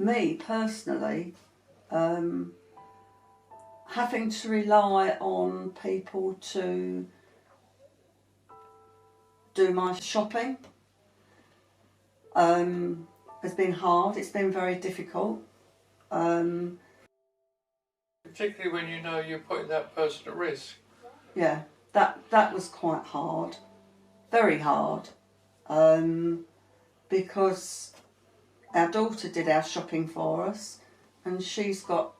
me personally, having to rely on people to do my shopping has been hard. It's been very difficult. Particularly when you know you're putting that person at risk. Yeah, that was quite hard, very hard, because our daughter did our shopping for us, and she's got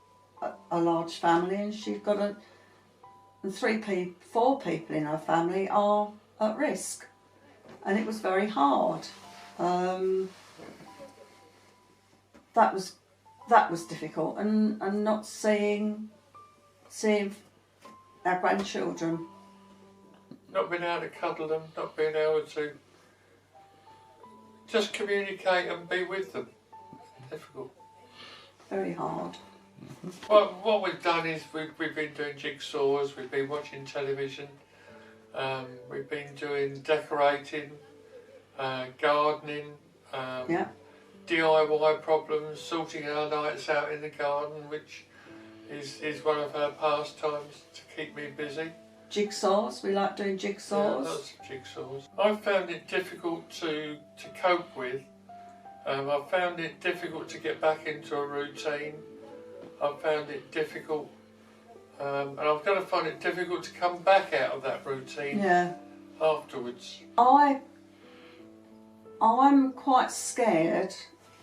a large family, and she's got four people in her family are at risk, and it was very hard. That was difficult, and not seeing our grandchildren. Not being able to cuddle them, not being able to just communicate and be with them. Difficult. Very hard. Well, what we've done is we've been doing jigsaws, we've been watching television, we've been doing decorating, gardening, Yeah. DIY problems, sorting our nights out in the garden, which is one of her pastimes to keep me busy. Jigsaws, we like doing jigsaws. Yeah, lots of jigsaws. I've found it difficult to cope with. I've found it difficult to get back into a routine. I've found it difficult, and I'm going to find it difficult to come back out of that routine afterwards. I'm quite scared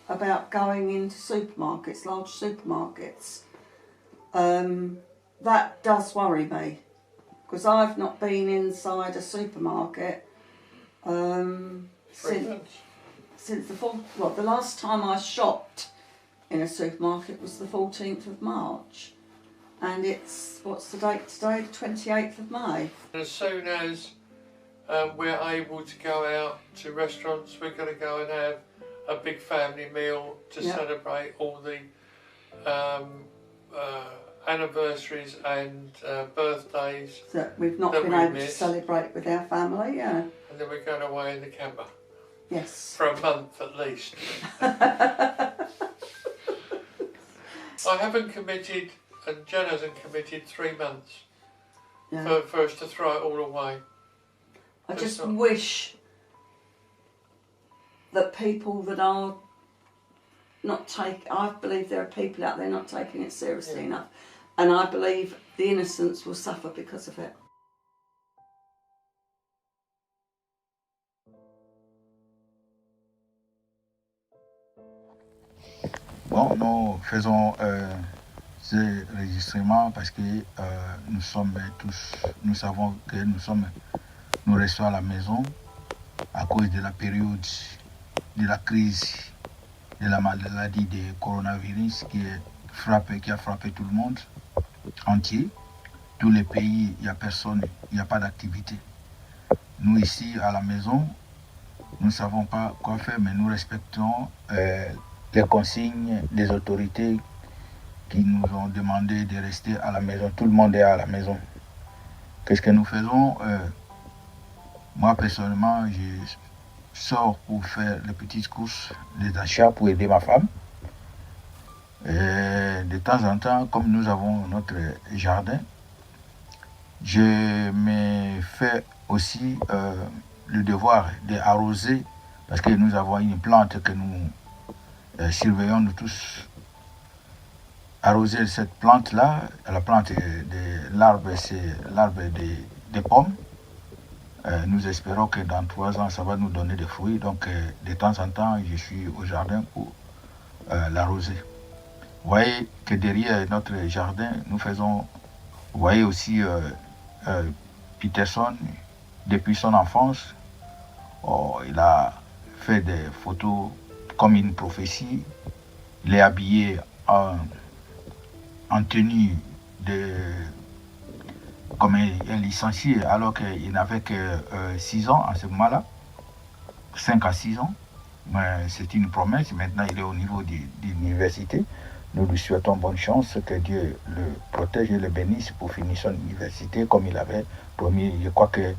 about going into supermarkets, large supermarkets. That does worry me, because I've not been inside a supermarket since the last time I shopped in a supermarket was the 14th of March, and it's, what's the date today, the 28th of May. As soon as we're able to go out to restaurants, we're going to go and have a big family meal to celebrate all the anniversaries and birthdays that we've not been able to celebrate with our family, yeah. And then we're going away in the camper. Yes. For a month at least. I haven't committed, and Jen hasn't committed 3 months for us to throw it all away. I just wish that people that are not I believe there are people out there not taking it seriously enough, and I believe the innocents will suffer because of it. Bon, nous faisons ce enregistrement parce que nous savons que nous restons à la maison à cause de la période de la crise de la maladie de coronavirus qui a frappé tout le monde entier. Tous les pays, il n'y a personne, il n'y a pas d'activité. Nous ici à la maison, nous ne savons pas quoi faire, mais nous respectons les consignes des autorités qui nous ont demandé de rester à la maison. Tout le monde est à la maison. Qu'est-ce que nous faisons? Moi, personnellement, je sors pour faire les petites courses, les achats pour aider ma femme. Et de temps en temps, comme nous avons notre jardin, je me fais aussi le devoir d'arroser, parce que nous avons une plante que nous surveillons nous tous. Arroser cette plante-là, la plante de l'arbre, c'est l'arbre des pommes. Nous espérons que dans 3 ans, ça va nous donner des fruits. Donc, de temps en temps, je suis au jardin pour l'arroser. Vous voyez que derrière notre jardin, nous faisons, vous voyez aussi Peterson, depuis son enfance, il a fait des photos comme une prophétie. Il est habillé en tenue comme un licencié, alors qu'il n'avait que 6 ans à ce moment-là, 5 à 6 ans. Mais c'est une promesse. Maintenant, il est au niveau de l'université. Nous lui souhaitons bonne chance, que Dieu le protège et le bénisse pour finir son université comme il avait promis. Je crois que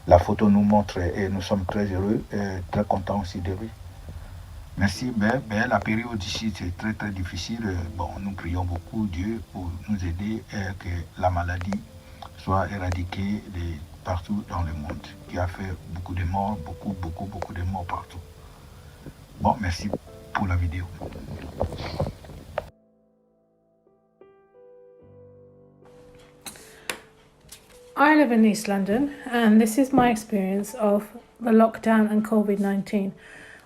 la photo nous montre et nous sommes très heureux et très contents aussi de lui. Merci. La période ici, c'est très très difficile. Bon, nous prions beaucoup Dieu pour nous aider et que la maladie soit éradiquée partout dans le monde, qui a fait beaucoup de morts, beaucoup de morts partout. Bon, merci pour la vidéo. I live in East London, and this is my experience of the lockdown and COVID-19.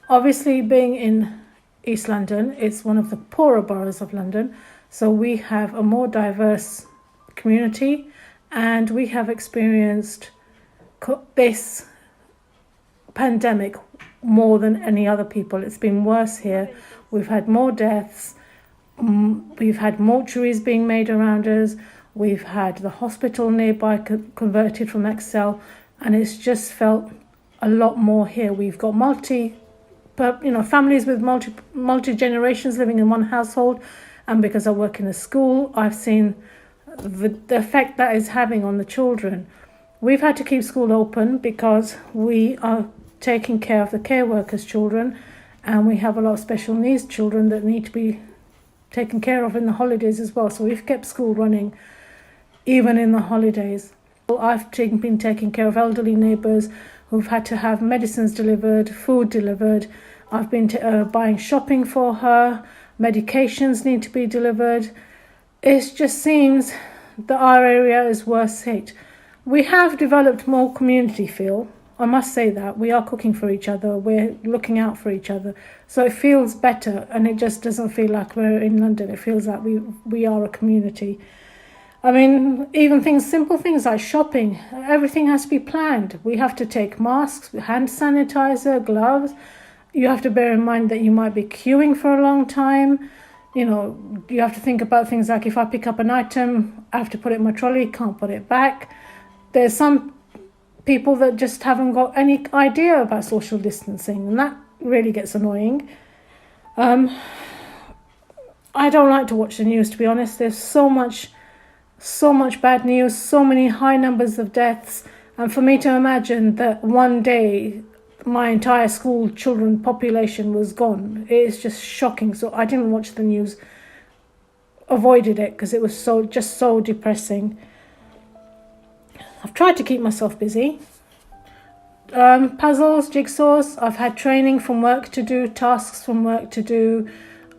Obviously, being in East London, it's one of the poorer boroughs of London, so we have a more diverse community, and we have experienced this pandemic more than any other people. It's been worse here. We've had more deaths. We've had mortuaries being made around us. We've had the hospital nearby converted from Excel, and it's just felt a lot more here. We've got families with multi generations living in one household, and because I work in a school, I've seen the effect that is having on the children. We've had to keep school open because we are taking care of the care workers' children, and we have a lot of special needs children that need to be taken care of in the holidays as well. So we've kept school running even in the holidays. I've been taking care of elderly neighbours who've had to have medicines delivered, food delivered. I've been buying shopping for her. Medications need to be delivered. It just seems that our area is worse hit. We have developed more community feel. I must say that. We are cooking for each other. We're looking out for each other. So it feels better, and it just doesn't feel like we're in London. It feels like we are a community. I mean, even simple things like shopping, everything has to be planned. We have to take masks, hand sanitizer, gloves. You have to bear in mind that you might be queuing for a long time. You know, you have to think about things like if I pick up an item, I have to put it in my trolley, can't put it back. There's some people that just haven't got any idea about social distancing, and that really gets annoying. I don't like to watch the news, to be honest. There's so much bad news, so many high numbers of deaths, and for me to imagine that one day my entire school children population was gone, it's just shocking. So I didn't watch the news, avoided it because it was so depressing. I've tried to keep myself busy. Puzzles, jigsaws. I've had training from work to do, tasks from work to do,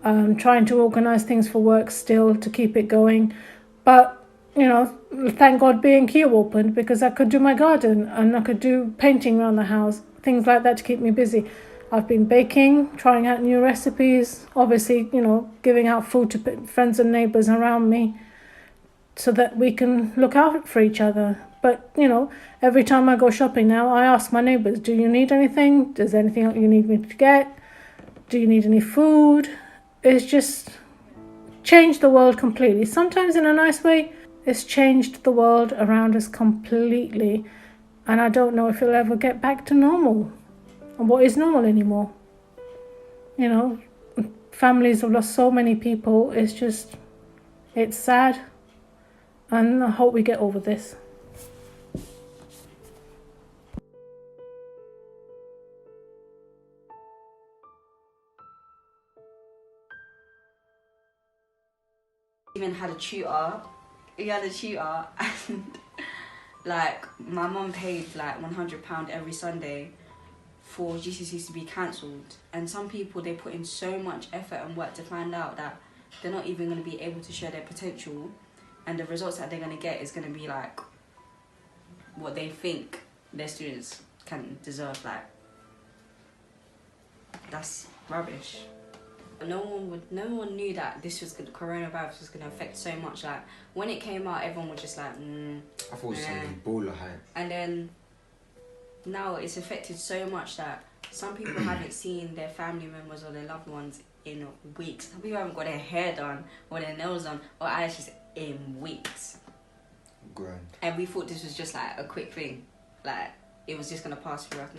trying to organise things for work still to keep it going. But, you know, thank God B&Q opened because I could do my garden and I could do painting around the house, things like that to keep me busy. I've been baking, trying out new recipes, obviously, you know, giving out food to friends and neighbours around me so that we can look out for each other. But, you know, every time I go shopping now, I ask my neighbours, do you need anything? Does anything you need me to get? Do you need any food? It's just changed the world completely. Sometimes in a nice way, it's changed the world around us completely. And I don't know if it'll ever get back to normal. And what is normal anymore? You know, families have lost so many people. It's sad. And I hope we get over this. Even had a tutor. He had a tutor, and like my mum paid like £100 every Sunday for GCSEs to be cancelled. And some people, they put in so much effort and work to find out that they're not even going to be able to show their potential, and the results that they're going to get is going to be like what they think their students can deserve. Like, that's rubbish. No one knew that coronavirus was going to affect so much. Like, when it came out, everyone was just like, I thought it was something baller hype. And then now it's affected so much that some people haven't seen their family members or their loved ones in weeks. Some people haven't got their hair done or their nails done or eyelashes in weeks. Grand. And we thought this was just like a quick thing. Like, it was just going to pass through us.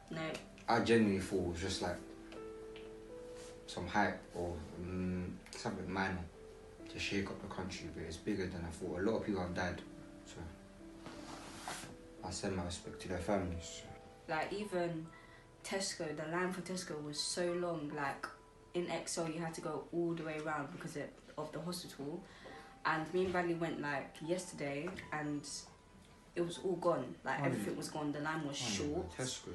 No. I genuinely thought it was just like some hype or something minor to shake up the country, but it's bigger than I thought. A lot of people have died, so I send my respect to their families. Like, even Tesco, the line for Tesco was so long. Like in Excel, you had to go all the way around because of the hospital. And me and Bradley went like yesterday, and it was all gone. Like everything was gone. The line was short, Tesco.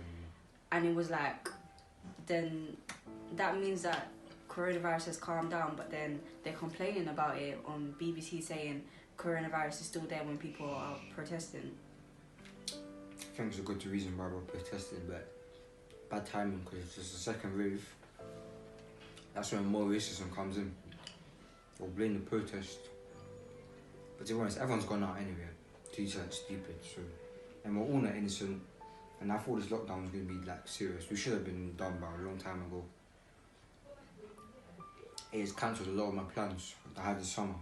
and it was like, then that means that coronavirus has calmed down. But then they're complaining about it on BBC, saying coronavirus is still there when people are protesting. I think it's a good reason why we're protesting, but bad timing because it's just a second wave. That's when more racism comes in. We'll blame the protest. But to be honest, everyone's gone out anyway to do something stupid. So, and we're all not innocent. And I thought this lockdown was going to be like serious. We should have been done by a long time ago. It has cancelled a lot of my plans that I had this summer.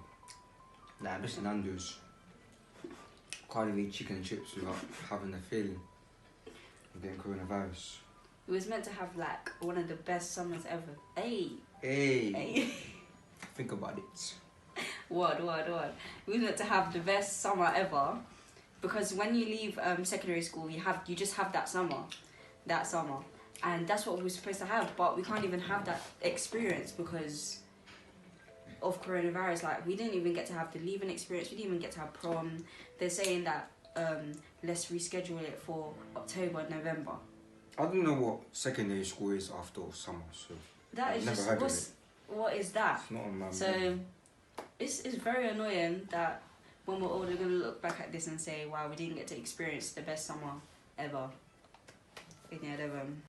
Like I'm just in Nando's. Can't even eat chicken and chips without having the feeling of getting coronavirus. We was meant to have like one of the best summers ever. Hey. Think about it. What? We was meant to have the best summer ever, because when you leave secondary school, you just have that summer, and that's what we were supposed to have. But we can't even have that experience because of coronavirus. Like we didn't even get to have the leaving experience. We didn't even get to have prom. They're saying that let's reschedule it for October, November. I don't know what secondary school is after summer, so That is I've never just heard of it. what is that? It's not on my So it's very annoying that when we're older, going to look back at this and say, wow, we didn't get to experience the best summer ever in Year 11.